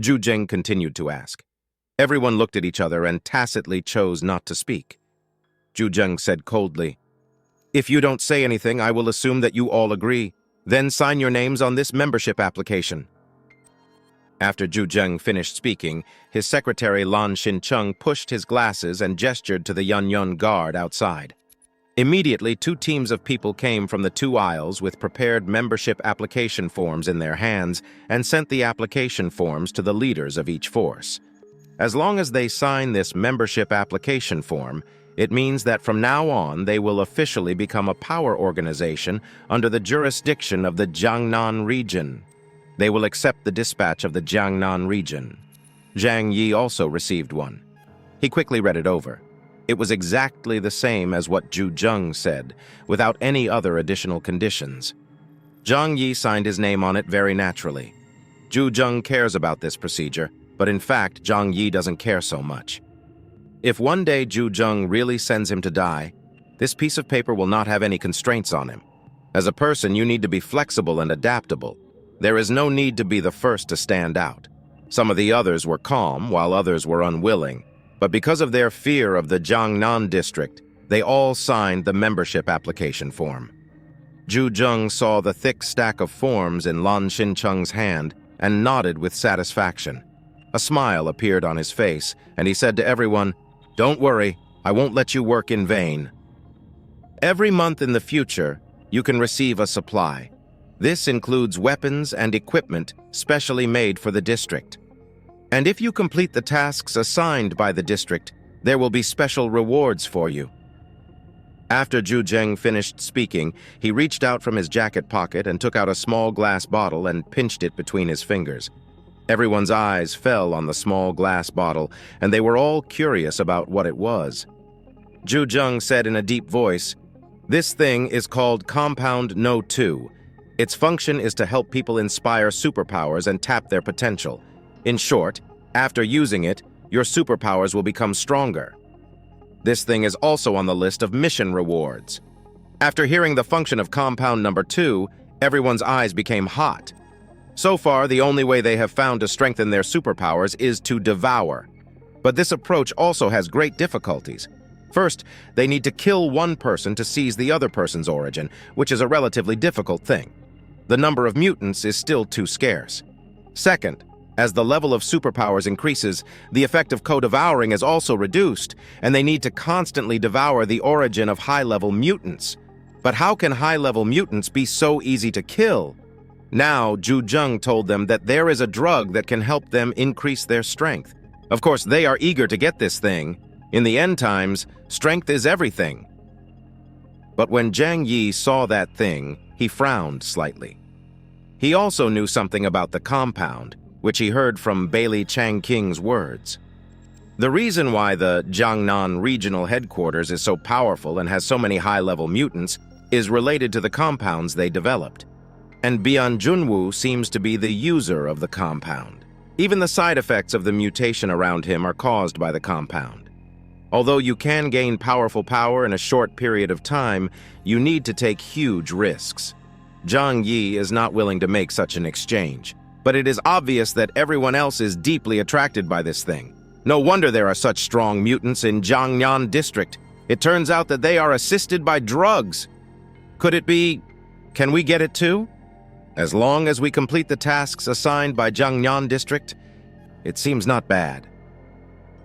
Zhang continued to ask. Everyone looked at each other and tacitly chose not to speak. Zhang said coldly, "If you don't say anything, I will assume that you all agree. Then sign your names on this membership application." After Zhang finished speaking, his secretary Lan Xincheng pushed his glasses and gestured to the Yun guard outside. Immediately, two teams of people came from the two aisles with prepared membership application forms in their hands and sent the application forms to the leaders of each force. As long as they sign this membership application form, it means that from now on they will officially become a power organization under the jurisdiction of the Jiangnan region. They will accept the dispatch of the Jiangnan region. Jang Yi also received one. He quickly read it over. It was exactly the same as what Zhang said, without any other additional conditions. Zhang Yi signed his name on it very naturally. Zhang cares about this procedure, but in fact, Zhang Yi doesn't care so much. If one day Zhang really sends him to die, this piece of paper will not have any constraints on him. As a person, you need to be flexible and adaptable. There is no need to be the first to stand out. Some of the others were calm, while others were unwilling. But because of their fear of the Jiangnan district, they all signed the membership application form. Zhang saw the thick stack of forms in Lan Xincheng's hand and nodded with satisfaction. A smile appeared on his face, and he said to everyone, "Don't worry, I won't let you work in vain. Every month in the future, you can receive a supply. This includes weapons and equipment specially made for the district. And if you complete the tasks assigned by the district, there will be special rewards for you." After Zhang finished speaking, he reached out from his jacket pocket and took out a small glass bottle and pinched it between his fingers. Everyone's eyes fell on the small glass bottle, and they were all curious about what it was. Zhang said in a deep voice, "This thing is called Compound No 2. Its function is to help people inspire superpowers and tap their potential. In short, after using it, your superpowers will become stronger. This thing is also on the list of mission rewards." After hearing the function of Compound Number 2, everyone's eyes became hot. So far, the only way they have found to strengthen their superpowers is to devour. But this approach also has great difficulties. First, they need to kill one person to seize the other person's origin, which is a relatively difficult thing. The number of mutants is still too scarce. Second, as the level of superpowers increases, the effect of co-devouring is also reduced, and they need to constantly devour the origin of high-level mutants. But how can high-level mutants be so easy to kill? Now, Zhang told them that there is a drug that can help them increase their strength. Of course, they are eager to get this thing. In the end times, strength is everything. But when Jang Yi saw that thing, he frowned slightly. He also knew something about the compound, which he heard from Bailey Changqing's words. The reason why the Jiangnan regional headquarters is so powerful and has so many high-level mutants is related to the compounds they developed. And Bian Junwu seems to be the user of the compound. Even the side effects of the mutation around him are caused by the compound. Although you can gain powerful power in a short period of time, you need to take huge risks. Zhang Yi is not willing to make such an exchange, but it is obvious that everyone else is deeply attracted by this thing. No wonder there are such strong mutants in Jiangnan district. It turns out that they are assisted by drugs. Could it be... Can we get it too? As long as we complete the tasks assigned by Jiangnan district, it seems not bad.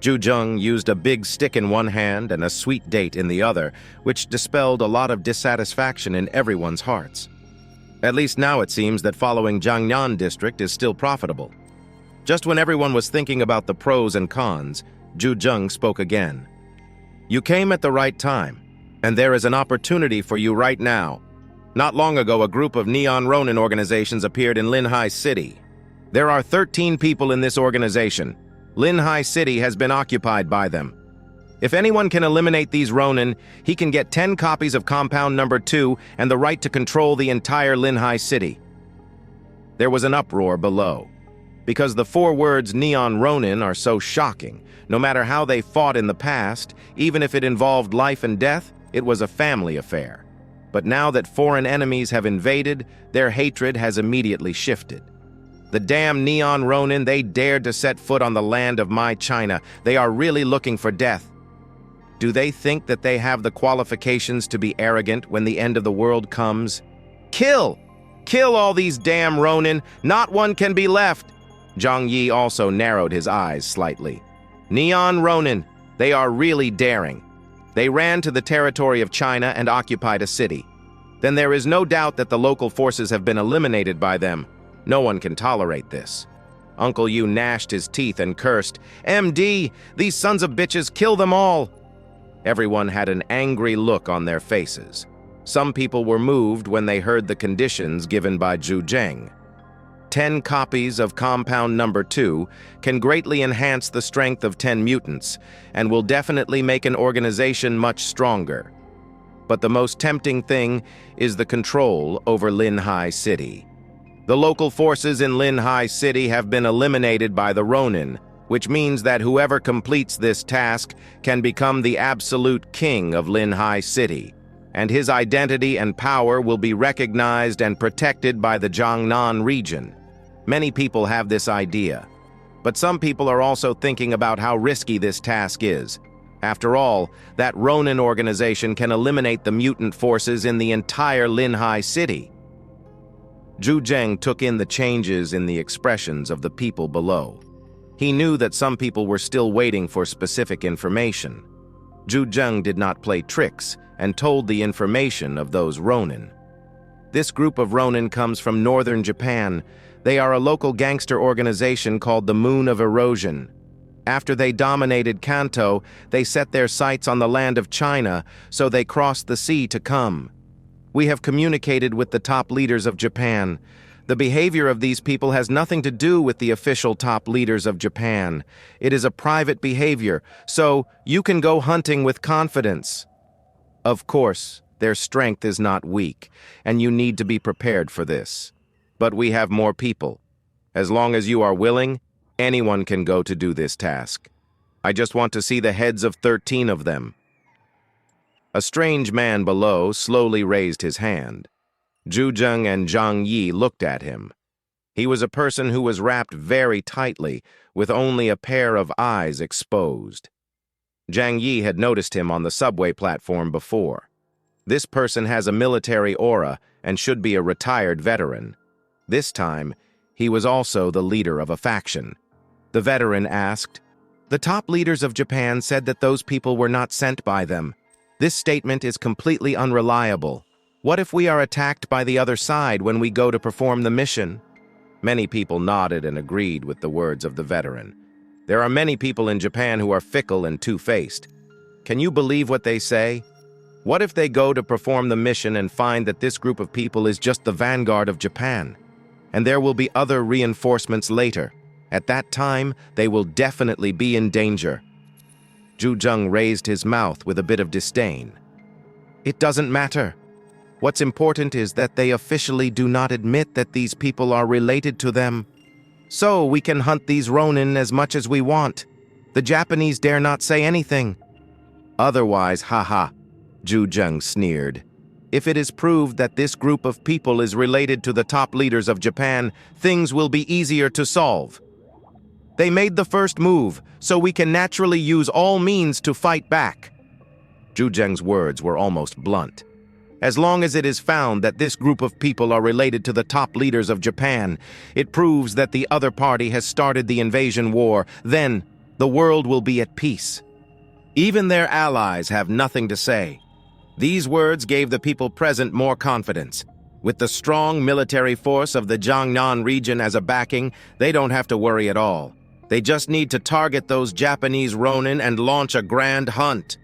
Zhang used a big stick in one hand and a sweet date in the other, which dispelled a lot of dissatisfaction in everyone's hearts. At least now it seems that following Jiangnan district is still profitable. Just when everyone was thinking about the pros and cons, Zhang spoke again. "You came at the right time, and there is an opportunity for you right now. Not long ago, a group of Neon Ronin organizations appeared in Linhai City. There are 13 people in this organization. Linhai City has been occupied by them. If anyone can eliminate these Ronin, he can get 10 copies of Compound Number 2 and the right to control the entire Linhai City." There was an uproar below. Because the 4 words Neon Ronin are so shocking, no matter how they fought in the past, even if it involved life and death, it was a family affair. But now that foreign enemies have invaded, their hatred has immediately shifted. The damn neon Ronin, they dared to set foot on the land of my China. They are really looking for death. Do they think that they have the qualifications to be arrogant when the end of the world comes? Kill! Kill all these damn Ronin! Not one can be left! Zhang Yi also narrowed his eyes slightly. Neon Ronin, they are really daring. They ran to the territory of China and occupied a city. Then there is no doubt that the local forces have been eliminated by them. No one can tolerate this. Uncle Yu gnashed his teeth and cursed, "MD, these sons of bitches, kill them all!" Everyone had an angry look on their faces. Some people were moved when they heard the conditions given by Zhang. 10 copies of Compound Number 2 can greatly enhance the strength of 10 mutants and will definitely make an organization much stronger. But the most tempting thing is the control over Linhai City. The local forces in Linhai City have been eliminated by the Ronin, which means that whoever completes this task can become the absolute king of Linhai City, and his identity and power will be recognized and protected by the Jiangnan region. Many people have this idea, but some people are also thinking about how risky this task is. After all, that Ronin organization can eliminate the mutant forces in the entire Linhai City. Zhang took in the changes in the expressions of the people below. He knew that some people were still waiting for specific information. Zhang did not play tricks and told the information of those Ronin. This group of Ronin comes from northern Japan. They are a local gangster organization called the Moon of Erosion. After they dominated Kanto, they set their sights on the land of China, so they crossed the sea to come. We have communicated with the top leaders of Japan. The behavior of these people has nothing to do with the official top leaders of Japan. It is a private behavior, so you can go hunting with confidence. Of course, their strength is not weak, and you need to be prepared for this. But we have more people. As long as you are willing, anyone can go to do this task. I just want to see the heads of 13 of them. A strange man below slowly raised his hand. Zhang and Jang Yi looked at him. He was a person who was wrapped very tightly, with only a pair of eyes exposed. Jang Yi had noticed him on the subway platform before. This person has a military aura and should be a retired veteran. This time, he was also the leader of a faction. The veteran asked, "The top leaders of Japan said that those people were not sent by them. This statement is completely unreliable. What if we are attacked by the other side when we go to perform the mission?" Many people nodded and agreed with the words of the veteran. There are many people in Japan who are fickle and two-faced. Can you believe what they say? What if they go to perform the mission and find that this group of people is just the vanguard of Japan? And there will be other reinforcements later. At that time, they will definitely be in danger. Zhang raised his mouth with a bit of disdain. It doesn't matter. What's important is that they officially do not admit that these people are related to them. So we can hunt these Ronin as much as we want. The Japanese dare not say anything. Otherwise, haha, Zhang sneered. If it is proved that this group of people is related to the top leaders of Japan, things will be easier to solve. They made the first move, so we can naturally use all means to fight back. Zhang's words were almost blunt. As long as it is found that this group of people are related to the top leaders of Japan, it proves that the other party has started the invasion war. Then, the world will be at peace. Even their allies have nothing to say. These words gave the people present more confidence. With the strong military force of the Jiangnan region as a backing, they don't have to worry at all. They just need to target those Japanese Ronin and launch a grand hunt.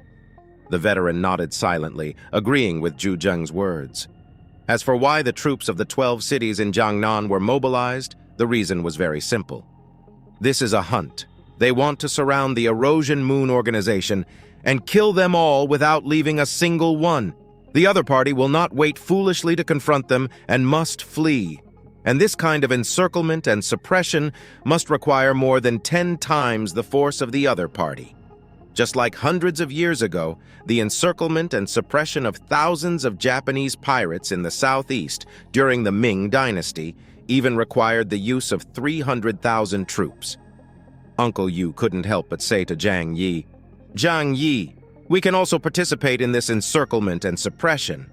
The veteran nodded silently, agreeing with Zhang's words. As for why the troops of the 12 cities in Jiangnan were mobilized, the reason was very simple. This is a hunt. They want to surround the Erosion Moon organization and kill them all without leaving a single one. The other party will not wait foolishly to confront them and must flee. And this kind of encirclement and suppression must require more than 10 times the force of the other party. Just like hundreds of years ago, the encirclement and suppression of thousands of Japanese pirates in the southeast during the Ming Dynasty even required the use of 300,000 troops. Uncle Yu couldn't help but say to Jang Yi, "Zhang Yi, we can also participate in this encirclement and suppression."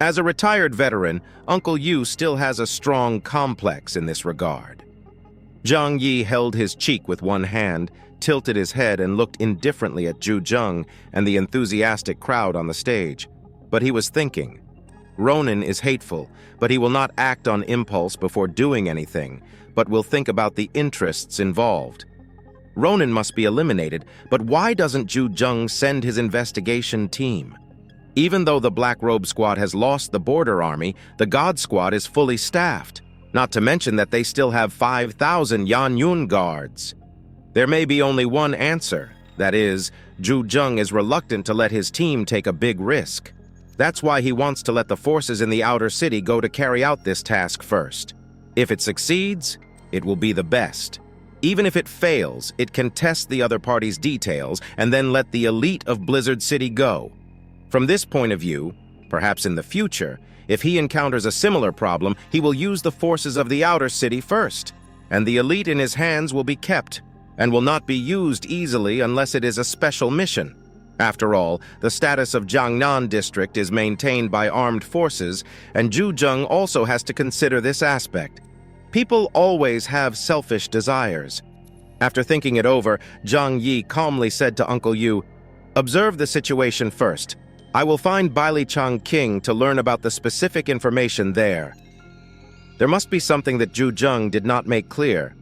As a retired veteran, Uncle Yu still has a strong complex in this regard. Zhang Yi held his cheek with one hand, tilted his head, and looked indifferently at Zhang and the enthusiastic crowd on the stage. But he was thinking. Ronin is hateful, but he will not act on impulse before doing anything, but will think about the interests involved. Ronin must be eliminated, but why doesn't Zhang send his investigation team? Even though the Black Robe Squad has lost the Border Army, the God Squad is fully staffed, not to mention that they still have 5,000 Yanyun guards. There may be only one answer, that is, Zhang is reluctant to let his team take a big risk. That's why he wants to let the forces in the outer city go to carry out this task first. If it succeeds, it will be the best. Even if it fails, it can test the other party's details and then let the elite of Blizzard City go. From this point of view, perhaps in the future, if he encounters a similar problem, he will use the forces of the outer city first, and the elite in his hands will be kept, and will not be used easily unless it is a special mission. After all, the status of Jiangnan district is maintained by armed forces, and Zhang also has to consider this aspect. People always have selfish desires. After thinking it over, Zhang Yi calmly said to Uncle Yu, "Observe the situation first. I will find Bailichang King to learn about the specific information there." There must be something that Zhang did not make clear.